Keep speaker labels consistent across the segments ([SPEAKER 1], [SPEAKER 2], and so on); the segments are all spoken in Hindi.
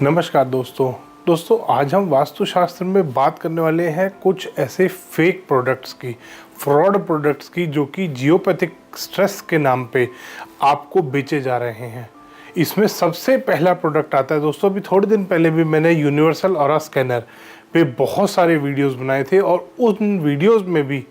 [SPEAKER 1] नमस्कार दोस्तों आज हम वास्तुशास्त्र में बात करने वाले हैं कुछ ऐसे फेक प्रोडक्ट्स की, फ्रॉड प्रोडक्ट्स की, जो कि जियोपैथिक स्ट्रेस के नाम पे आपको बेचे जा रहे हैं। इसमें सबसे पहला प्रोडक्ट आता है दोस्तों, अभी थोड़े दिन पहले भी मैंने यूनिवर्सल ऑरा स्कैनर पे बहुत सारे वीडियोस बनाए थे और उन वीडियोस में भी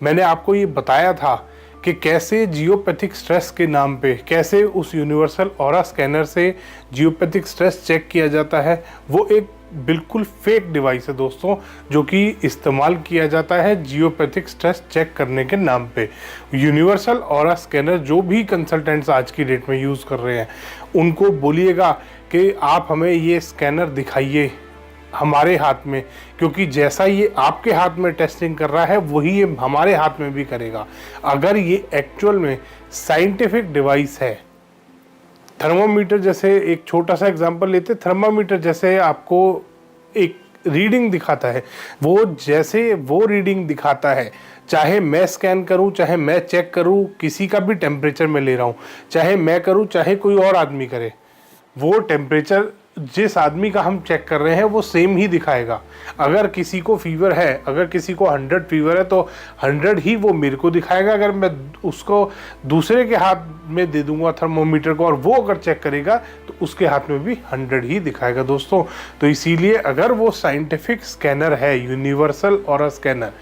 [SPEAKER 1] मैंने आपको ये बताया था कि कैसे जियोपैथिक स्ट्रेस के नाम पे कैसे उस यूनिवर्सल ऑरा स्कैनर से जियोपैथिक स्ट्रेस चेक किया जाता है। वो एक बिल्कुल फेक डिवाइस है दोस्तों, जो कि इस्तेमाल किया जाता है जियोपैथिक स्ट्रेस चेक करने के नाम पे। यूनिवर्सल ऑरा स्कैनर जो भी कंसल्टेंट्स आज की डेट में यूज़ कर रहे हैं, उनको बोलिएगा कि आप हमें ये स्कैनर दिखाइए हमारे हाथ में, क्योंकि जैसा ये आपके हाथ में टेस्टिंग कर रहा है वही ये हमारे हाथ में भी करेगा। अगर ये एक्चुअल में साइंटिफिक डिवाइस है, थर्मोमीटर जैसे, एक छोटा सा एग्जांपल लेते, थर्मोमीटर जैसे आपको एक रीडिंग दिखाता है, वो जैसे वो रीडिंग दिखाता है, चाहे मैं स्कैन करूं, चाहे मैं चेक करूं, किसी का भी टेम्परेचर मैं ले रहा हूं, चाहे मैं करूं चाहे कोई और आदमी करे, वो टेम्परेचर जिस आदमी का हम चेक कर रहे हैं वो सेम ही दिखाएगा। अगर किसी को फीवर है, अगर किसी को 100 फीवर है तो 100 ही वो मेरे को दिखाएगा। अगर मैं उसको दूसरे के हाथ में दे दूंगा थर्मोमीटर को और वो अगर चेक करेगा तो उसके हाथ में भी 100 ही दिखाएगा दोस्तों। तो इसीलिए अगर वो साइंटिफिक स्कैनर है, यूनिवर्सल ऑरा स्कैनर,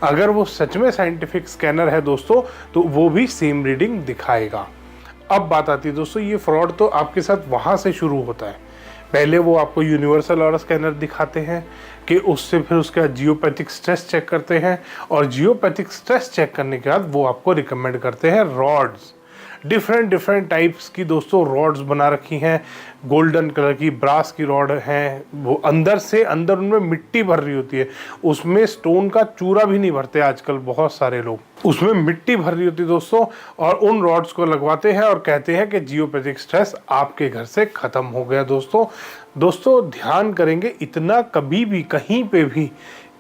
[SPEAKER 1] अगर वो सच में साइंटिफिक स्कैनर है दोस्तों, तो वो भी सेम रीडिंग दिखाएगा। अब बात आती है दोस्तों, ये फ्रॉड तो आपके साथ वहाँ से शुरू होता है। पहले वो आपको यूनिवर्सल ऑरा स्कैनर दिखाते हैं कि उससे फिर उसका जियोपैथिक स्ट्रेस चेक करते हैं, और जियोपैथिक स्ट्रेस चेक करने के बाद वो आपको रिकमेंड करते हैं रॉड्स। डिफरेंट टाइप्स की दोस्तों रॉड्स बना रखी हैं, गोल्डन कलर की, ब्रास की रॉड हैं, वो अंदर से अंदर उनमें मिट्टी भर रही होती है, उसमें स्टोन का चूरा भी नहीं भरते आजकल बहुत सारे लोग, उसमें मिट्टी भर रही होती है दोस्तों, और उन रॉड्स को लगवाते हैं और कहते हैं कि जियोपैथिक स्ट्रेस आपके घर से ख़त्म हो गया। दोस्तों ध्यान करेंगे, इतना कभी भी कहीं पे भी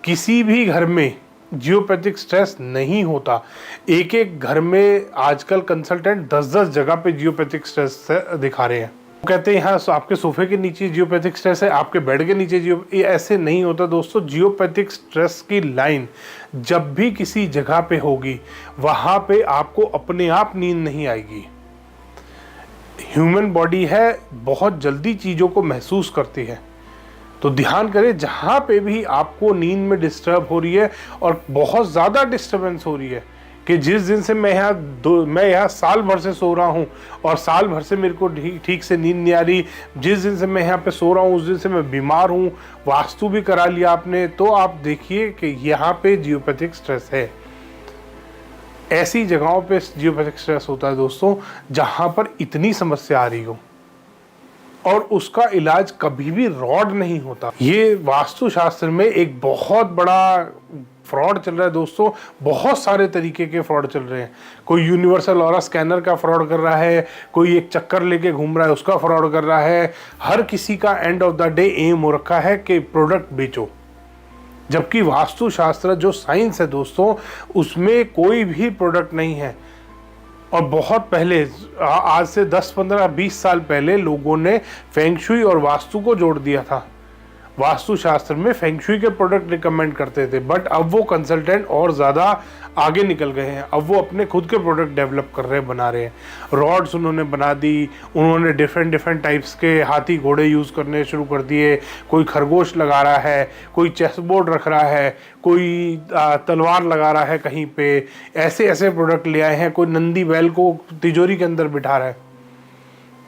[SPEAKER 1] किसी भी घर में जियोपैथिक स्ट्रेस नहीं होता। एक एक घर में आजकल कंसल्टेंट 10-10 जगह पे जियोपैथिक स्ट्रेस दिखा रहे हैं। वो कहते हैं यहाँ आपके सोफे के नीचे जियोपैथिक स्ट्रेस है, आपके बेड के नीचे ये ऐसे नहीं होता दोस्तों। जियोपैथिक स्ट्रेस की लाइन जब भी किसी जगह पे होगी, वहाँ पे आपको अपने आप नींद नहीं आएगी। ह्यूमन बॉडी है, बहुत जल्दी चीज़ों को महसूस करती है। तो ध्यान करें, जहाँ पे भी आपको नींद में डिस्टर्ब हो रही है और बहुत ज़्यादा डिस्टर्बेंस हो रही है, कि जिस दिन से मैं यहाँ साल भर से सो रहा हूँ और साल भर से मेरे को ठीक से नींद नहीं आ रही, जिस दिन से मैं यहाँ पे सो रहा हूँ उस दिन से मैं बीमार हूँ, वास्तु भी करा लिया आपने, तो आप देखिए कि यहाँ पे जियोपैथिक स्ट्रेस है। ऐसी जगहों पे जियोपैथिक स्ट्रेस होता है दोस्तों जहाँ पर इतनी समस्या आ रही हो, और उसका इलाज कभी भी रॉड नहीं होता। ये वास्तुशास्त्र में एक बहुत बड़ा फ्रॉड चल रहा है दोस्तों, बहुत सारे तरीके के फ्रॉड चल रहे हैं। कोई यूनिवर्सल ऑरा स्कैनर का फ्रॉड कर रहा है, कोई एक चक्कर लेके घूम रहा है उसका फ्रॉड कर रहा है। हर किसी का एंड ऑफ द डे एम हो रखा है कि प्रोडक्ट बेचो, जबकि वास्तुशास्त्र जो साइंस है दोस्तों, उसमें कोई भी प्रोडक्ट नहीं है। और बहुत पहले, आज से 10, 15, 20 साल पहले लोगों ने फेंग शुई और वास्तु को जोड़ दिया था। वास्तुशास्त्र में फेंग शुई के प्रोडक्ट रिकमेंड करते थे, बट अब वो कंसल्टेंट और ज़्यादा आगे निकल गए हैं। अब वो अपने खुद के प्रोडक्ट डेवलप कर रहे हैं, बना रहे हैं। रॉड्स उन्होंने बना दी, उन्होंने डिफरेंट टाइप्स के हाथी घोड़े यूज़ करने शुरू कर दिए। कोई खरगोश लगा रहा है, कोई चेस बोर्ड रख रहा है, कोई तलवार लगा रहा है कहीं पे, ऐसे प्रोडक्ट ले आए हैं। कोई नंदी बैल को तिजोरी के अंदर बिठा रहा है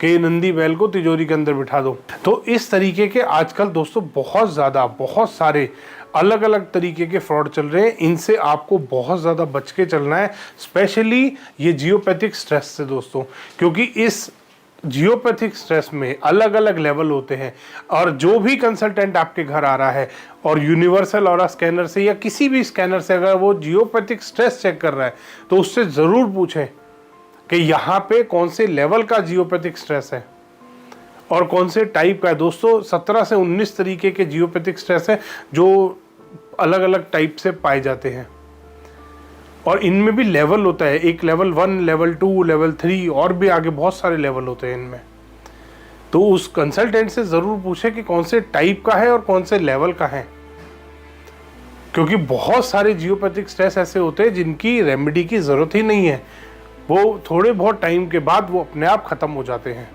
[SPEAKER 1] कि नंदी बैल को तिजोरी के अंदर बिठा दो। तो इस तरीके के आजकल दोस्तों बहुत सारे अलग अलग तरीके के फ्रॉड चल रहे हैं। इनसे आपको बहुत ज़्यादा बच के चलना है, स्पेशली ये जियोपैथिक स्ट्रेस से दोस्तों, क्योंकि इस जियोपैथिक स्ट्रेस में अलग अलग लेवल होते हैं। और जो भी कंसल्टेंट आपके घर आ रहा है और यूनिवर्सल ऑरा स्कैनर से या किसी भी स्कैनर से अगर वो जियोपैथिक स्ट्रेस चेक कर रहा है, तो उससे ज़रूर पूछें कि यहाँ पे कौन से लेवल का जियोपैथिक स्ट्रेस है और कौन से टाइप का है। दोस्तों 17 से 19 तरीके के जियोपैथिक स्ट्रेस है जो अलग अलग टाइप से पाए जाते हैं, और इनमें भी लेवल होता है। एक लेवल 1, लेवल 2, लेवल 3 और भी आगे बहुत सारे लेवल होते हैं इनमें। तो उस कंसल्टेंट से ज़रूर पूछें कि कौन से टाइप का है और कौन से लेवल का है, क्योंकि बहुत सारे जियोपैथिक स्ट्रेस ऐसे होते हैं जिनकी रेमेडी की ज़रूरत ही नहीं है, वो थोड़े बहुत टाइम के बाद वो अपने आप ख़त्म हो जाते हैं।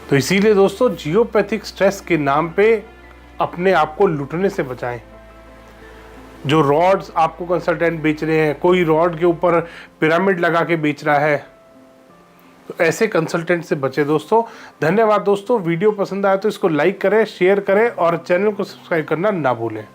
[SPEAKER 1] तो इसीलिए दोस्तों जियोपैथिक स्ट्रेस के नाम पे अपने आप को लूटने से बचाएं। जो रॉड्स आपको कंसल्टेंट बेच रहे हैं, कोई रॉड के ऊपर पिरामिड लगा के बेच रहा है, तो ऐसे कंसल्टेंट से बचे दोस्तों। धन्यवाद दोस्तों, वीडियो पसंद आया तो इसको लाइक करें, शेयर करें और चैनल को सब्सक्राइब करना ना भूलें।